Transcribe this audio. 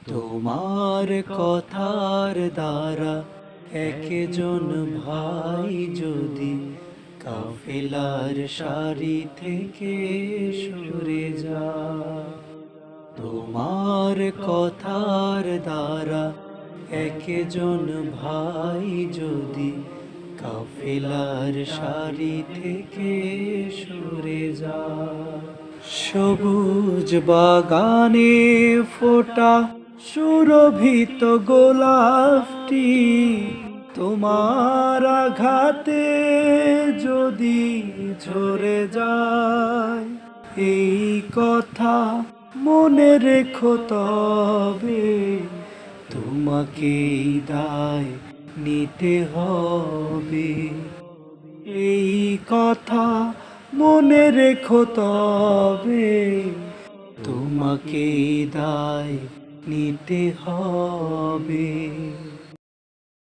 তোমার কথার দ্বারা একজন ভাই যদি কাফেলার সারি থেকে সরে যায়, তোমার কথার দ্বারা একজন ভাই যদি কাফেলার সারি থেকে সরে যায়, সবুজ বাগানে ফোটা সুরভিত গোলাপটি তোমার আঘাতে যদি ঝরে যায়, এই কথা মনে রেখো তবে তোমাকেই দায় নিতে হবে। এই কথা মনে রেখো তবে তোমাকেই দায় নিতে হবে।